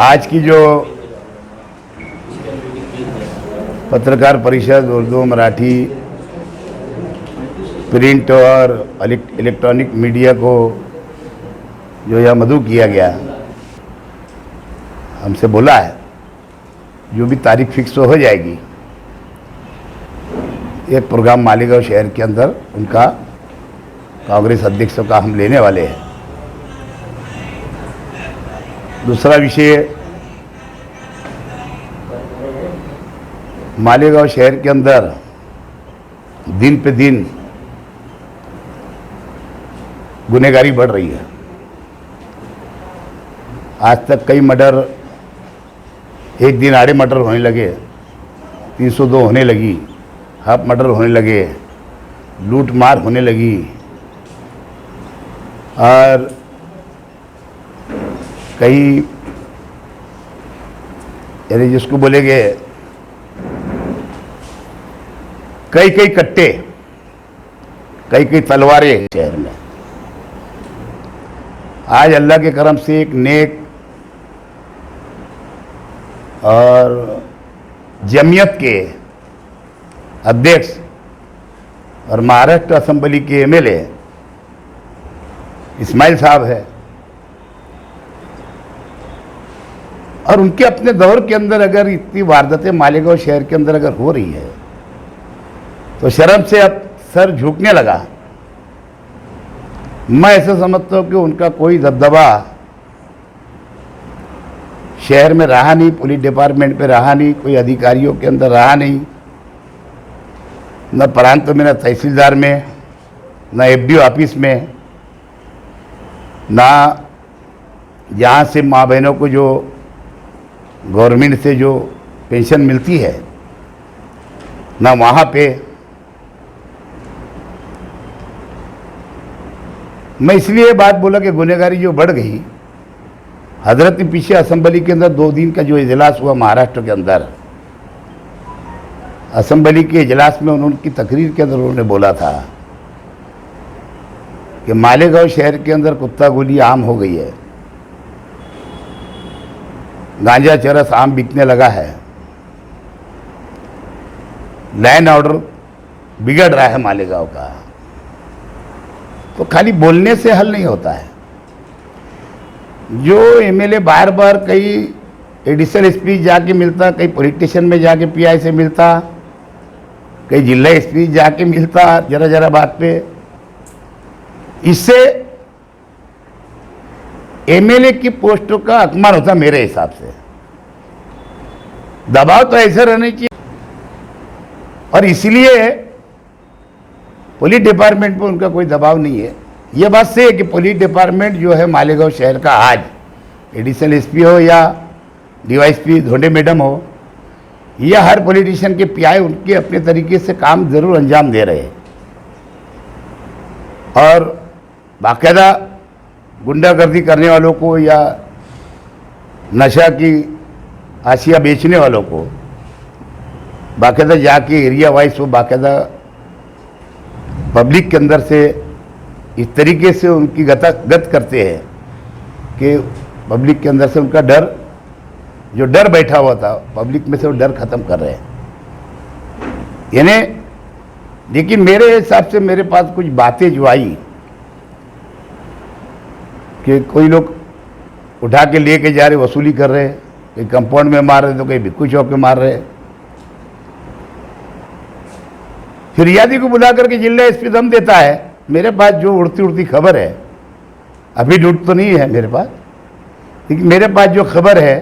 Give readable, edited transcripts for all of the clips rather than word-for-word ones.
आज की जो पत्रकार परिषद उर्दू, मराठी, प्रिंट और इलेक्ट्रॉनिक मीडिया को जो यह मदऊ किया गया, हमसे बोला है जो भी तारीख फिक्स हो जाएगी, एक प्रोग्राम मालेगांव शहर के अंदर उनका कांग्रेस अध्यक्षों का हम लेने वाले हैं। दूसरा विषय, मालेगांव शहर के अंदर दिन पे दिन गुनहगारी बढ़ रही है। आज तक कई मर्डर, एक दिन आड़े मर्डर होने लगे, 302 होने लगी, हाफ मर्डर होने लगे, लूट मार होने लगी, और कई यानी जिसको बोलेंगे कई कई कट्टे, कई कई तलवारें शहर में। आज अल्लाह के करम से एक नेक और जमीयत के अध्यक्ष और महाराष्ट्र असेंबली के एमएलए इस्माइल साहब है, और उनके अपने दौर के अंदर अगर इतनी वारदातें मालेगांव शहर के अंदर अगर हो रही है तो शर्म से अब सर झुकने लगा। मैं ऐसा समझता हूं कि उनका कोई दबदबा शहर में रहा नहीं, पुलिस डिपार्टमेंट पे रहा नहीं, कोई अधिकारियों के अंदर रहा नहीं, न प्रांत में, न तहसीलदार में, न एफडीओ ऑफिस में, ना यहाँ से माँ बहनों को जो गवर्नमेंट से जो पेंशन मिलती है, ना वहाँ पे। मैं इसलिए ये बात बोला कि गुनहगारी जो बढ़ गई, हजरत पीछे असेंबली के अंदर 2 दिन का जो इजलास हुआ महाराष्ट्र के अंदर, असेंबली के इजलास में उनकी तकरीर के अंदर उन्होंने बोला था कि मालेगांव शहर के अंदर कुत्ता गोली आम हो गई है, गांजा चरस आम बिकने लगा है, लैंड ऑर्डर बिगड़ रहा है मालेगांव का। तो खाली बोलने से हल नहीं होता है। जो एमएलए बार बार कई एडिशनल स्पीच जाके मिलता, कई पुलिस स्टेशन में जाके पीआई से मिलता, कई जिला स्पीच जाके मिलता जरा जरा बात पे, इससे एमएलए की पोस्टों का अपमान होता मेरे हिसाब से। दबाव तो ऐसा रहना चाहिए, और इसलिए पुलिस डिपार्टमेंट पर उनका कोई दबाव नहीं है। ये बात से है कि पुलिस डिपार्टमेंट जो है मालेगांव शहर का, आज एडिशनल एसपी हो या डीवाईएसपी धोंडे मैडम हो, या हर पॉलिटिशियन के पीआई उनके अपने तरीके से काम जरूर अंजाम दे रहे हैं, और बाकायदा गुंडागर्दी करने वालों को या नशा की आशिया बेचने वालों को बाकायदा जाके एरिया वाइज वो बाकायदा पब्लिक के अंदर से इस तरीके से उनकी गत करते हैं कि पब्लिक के अंदर से उनका डर, जो डर बैठा हुआ था पब्लिक में से, वो डर खत्म कर रहे हैं। यानी लेकिन मेरे हिसाब से मेरे पास कुछ बातें जो आई कि कोई लोग उठा के लेके जा रहे, वसूली कर रहे, कहीं कंपाउंड में मार रहे तो कहीं भिक्खू चौक में मार रहे, फिरियादी को बुला करके जिला एसपी दम देता है। मेरे पास जो उड़ती उड़ती खबर है, अभी ढूंढ तो नहीं है मेरे पास, लेकिन मेरे पास जो खबर है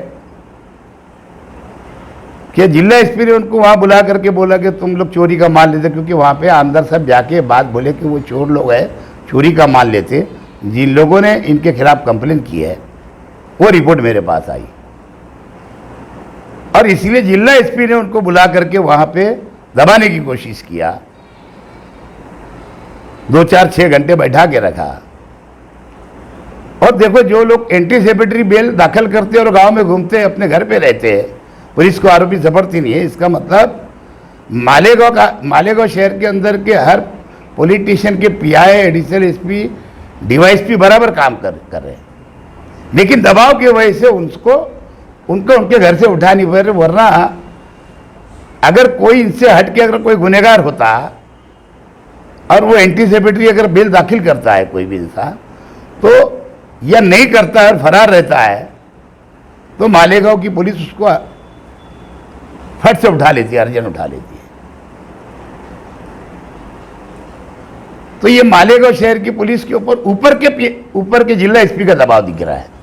कि जिला एसपी ने उनको वहाँ बुला करके बोला कि तुम लोग चोरी का माल लेते, क्योंकि वहाँ पे अंदर सब जाके बात बोले कि वो चोर लोग हैं, चोरी का माल लेते। जिन लोगों ने इनके खिलाफ कंप्लेन की है वो रिपोर्ट मेरे पास आई, और इसलिए जिला एसपी ने उनको बुला करके वहाँ पे दबाने की कोशिश किया, 2-4-6 घंटे बैठा के रखा। और देखो, जो लोग एंटीसिपेटरी बेल दाखिल करते और गांव में घूमते, अपने घर पे रहते हैं, पुलिस को आरोपी जबरती नहीं है। इसका मतलब मालेगांव शहर के अंदर के हर पॉलिटिशियन के पीआई, एडिशनल एसपी, डीवाईएसपी बराबर काम कर रहे हैं, लेकिन दबाव की वजह से उनको उनके घर से उठा नहीं पा रहे। वरना अगर कोई इनसे हट के अगर कोई गुनहगार होता और वो एंटीसिपेटरी अगर बिल दाखिल करता है कोई भी इंसान, तो या नहीं करता है और फरार रहता है, तो मालेगांव की पुलिस उसको फट से उठा लेती है, अर्जेंट उठा लेती है। तो ये मालेगांव शहर की पुलिस के ऊपर के जिला एसपी का दबाव दिख रहा है।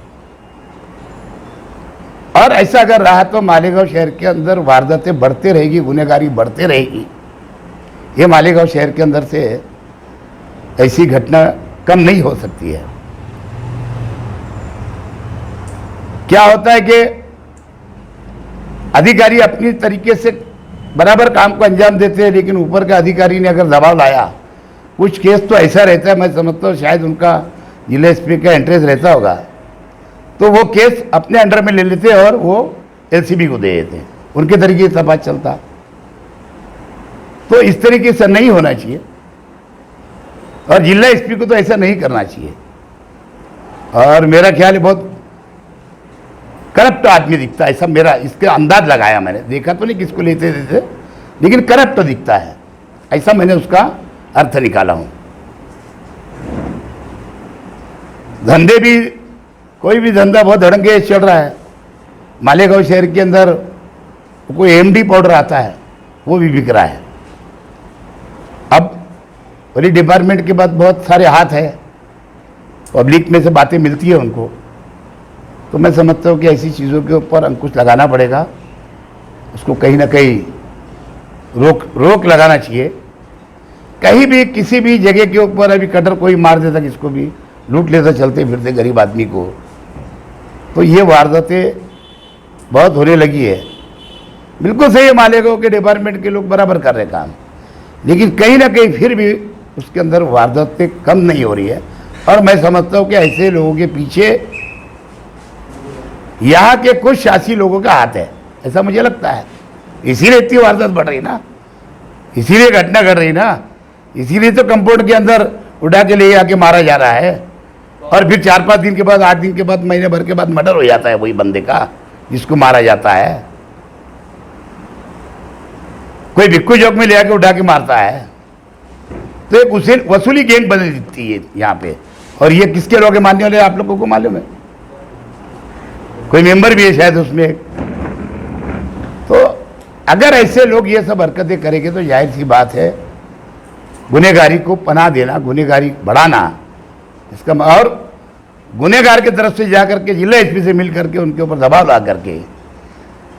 और ऐसा अगर रहा तो मालेगांव शहर के अंदर वारदातें बढ़ते रहेगी, गुनहगारी बढ़ते रहेगी। ये मालेगांव शहर के अंदर से ऐसी घटना कम नहीं हो सकती है। क्या होता है कि अधिकारी अपनी तरीके से बराबर काम को अंजाम देते हैं, लेकिन ऊपर का अधिकारी ने अगर दबाव लाया, कुछ केस तो ऐसा रहता है, मैं समझता हूँ शायद उनका जिला एसपी का इंटरेस्ट रहता होगा, तो वो केस अपने अंडर में ले लेते और वो एलसीबी को दे देते, उनके तरीके से तपास चलता। तो इस तरीके से नहीं होना चाहिए और जिला एसपी को तो ऐसा नहीं करना चाहिए। और मेरा ख्याल है बहुत करप्ट आदमी दिखता है, ऐसा मेरा इसके अंदाज लगाया, मैंने देखा तो नहीं किसको लेते देते, लेकिन करप्ट तो दिखता है, ऐसा मैंने उसका अर्थ निकाला हूं। धंधे भी, कोई भी धंधा बहुत धड़ंगे चल रहा है। मालेगांव शहर के अंदर कोई एमडी पाउडर आता है, वो भी बिक रहा है। अब पुलिस डिपार्टमेंट के बाद बहुत सारे हाथ है, पब्लिक में से बातें मिलती है उनको, तो मैं समझता हूँ कि ऐसी चीज़ों के ऊपर अंकुश लगाना पड़ेगा, उसको कहीं ना कहीं रोक लगाना चाहिए। कहीं भी किसी भी जगह के ऊपर अभी कटर कोई मार देता, किसको भी लूट लेता चलते फिरते गरीब आदमी को, तो ये वारदातें बहुत होने लगी है। बिल्कुल सही है, मालेगांव के डिपार्टमेंट के लोग बराबर कर रहे काम, लेकिन कहीं ना कहीं फिर भी उसके अंदर वारदातें कम नहीं हो रही है। और मैं समझता हूँ कि ऐसे लोगों के पीछे यहाँ के कुछ शासी लोगों का हाथ है, ऐसा मुझे लगता है। इसीलिए इतनी वारदात बढ़ रही ना, इसीलिए घटना घट रही ना, इसीलिए तो कंपाउंड के अंदर उठा के ले आके मारा जा रहा है, और फिर 4-5 दिन के बाद, 8 दिन के बाद, महीने भर के बाद मर्डर हो जाता है वही बंदे का जिसको मारा जाता है। कोई भिक्खू चौक में ले आके उठा के मारता है, तो एक उसे वसूली गैंग बदल दिखती है यहाँ पे। और ये किसके लोग मानने वाले आप लोगों को मालूम है? कोई मेंबर भी है शायद उसमें। तो अगर ऐसे लोग ये सब हरकतें करेंगे तो जाहिर सी बात है गुनहगारी को पनाह देना, गुनहगारी बढ़ाना, इसका और गुनहगार की तरफ से जाकर के जिला एसपी से मिल करके उनके ऊपर दबाव ला करके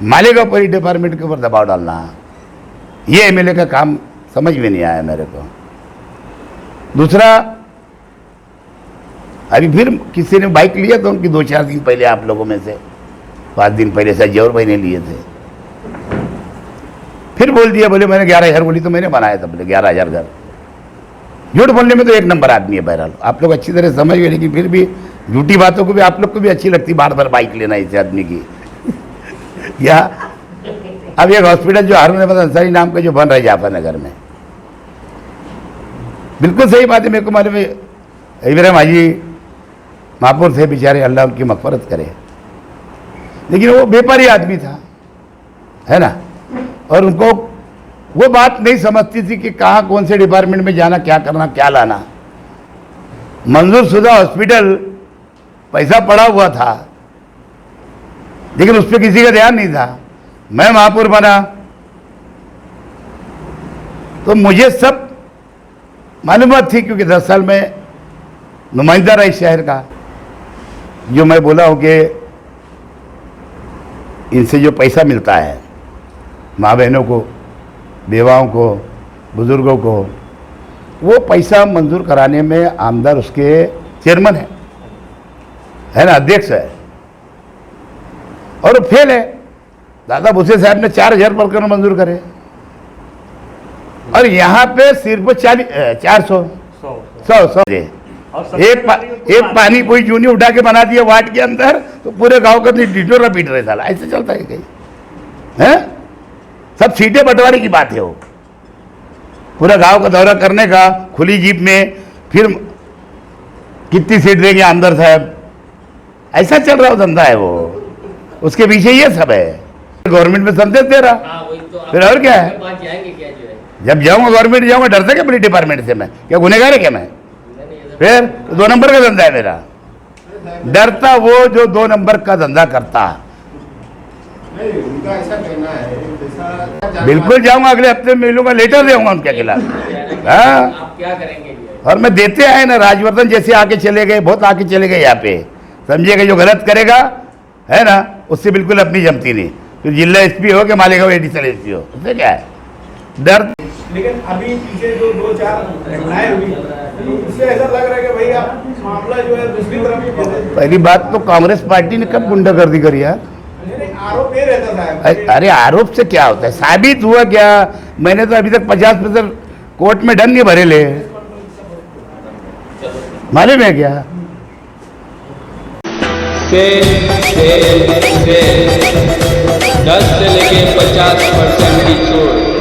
मालेगांव पुलिस डिपार्टमेंट के ऊपर दबाव डालना, ये एमएलए का काम समझ में नहीं आया मेरे को। दूसरा, अभी फिर किसी ने बाइक लिया तो उनकी 2-4 दिन पहले, आप लोगों में से 5 दिन पहले से जौहर भाई ने लिए थे, फिर बोल दिया, बोले मैंने 11,000 बोली तो मैंने बनाया था, बोले 11,000 घर। झूठ बोलने में तो एक नंबर आदमी है बहरहाल, आप लोग अच्छी तरह समझ गए, लेकिन फिर भी झूठी बातों को भी आप लोग को भी अच्छी लगती बार बार बाइक लेना इस आदमी की। या अब एक हॉस्पिटल जो हारून अहमद अंसारी नाम का जो बन रहा है जाफरनगर में, बिल्कुल सही बात है, मेरे को मालूम है इब्राहिम हाजी महापुर थे बेचारे, अल्लाह उनकी मग़फ़िरत करे, लेकिन वो व्यापारी आदमी था, है ना, और उनको वो बात नहीं समझती थी कि कहाँ कौन से डिपार्टमेंट में जाना, क्या करना, क्या लाना। मंजूर शुदा हॉस्पिटल पैसा पड़ा हुआ था, लेकिन उस पर किसी का ध्यान नहीं था। मैं महापुर बना तो मुझे सब मालूमात थी, क्योंकि 10 साल में नुमाइंदा रहा इस शहर का। जो मैं बोला हूँ कि इनसे जो पैसा मिलता है माँ बहनों को, बेवाओं को, बुजुर्गों को, वो पैसा मंजूर कराने में आमदार उसके चेयरमैन है ना, अध्यक्ष है, और फेल है। दादा भूसे साहब ने 4,000 प्रकरण मंजूर करे, और यहाँ पे सिर्फ 400 एक पानी कोई जूनी उठा के बना दिया वार्ड के अंदर, तो पूरे गांव का डिटोरा पीट रहे साला, ऐसे चलता है कहीं? हैं? सब सीटें बंटवारे की बात है वो। पूरा गांव का दौरा करने का खुली जीप में, फिर कितनी सीट देंगे आमदार साहब, ऐसा चल रहा धंधा है वो, उसके पीछे ये सब है। गवर्नमेंट में संदेश दे रहा, फिर और क्या है। जब जाऊंगा गवर्नमेंट जाऊंगा, डरता क्या पुलिस डिपार्टमेंट से मैं, क्या गुनहगार है क्या मैं? फिर तो 2 नंबर का धंधा है मेरा। डरता वो जो 2 नंबर का धंधा करता। नहीं, उनका ऐसा कहना है, बिल्कुल जाऊंगा, अगले हफ्ते में मिलूंगा, लेटर दूंगा उनके खिलाफ। हाँ, आप क्या करेंगे? और मैं देते आए ना, राजवर्धन जैसे आके चले गए, बहुत आके चले गए यहाँ पे, समझिएगा जो गलत करेगा है ना, उससे बिल्कुल अपनी जमती नहीं। तो जिला एसपी हो कि मालेगांव एडिशनल एसपी हो, उससे क्या है डर। लेकिन अभी पीछे जो 2-4 घटनाएं हुई, तो इससे ऐसा लग रहा है कि भाई आप मामला जो है दूसरी तरफ। पहली बात तो कांग्रेस पार्टी ने कब गुंडागर्दी करी यार? आरोप ये रहता था। अरे आरोप से क्या होता है, साबित हुआ क्या? मैंने तो अभी तक 50% कोर्ट में दंड नहीं भरे ले, मालूम है क्या? से 10 से लेके 50% की छूट।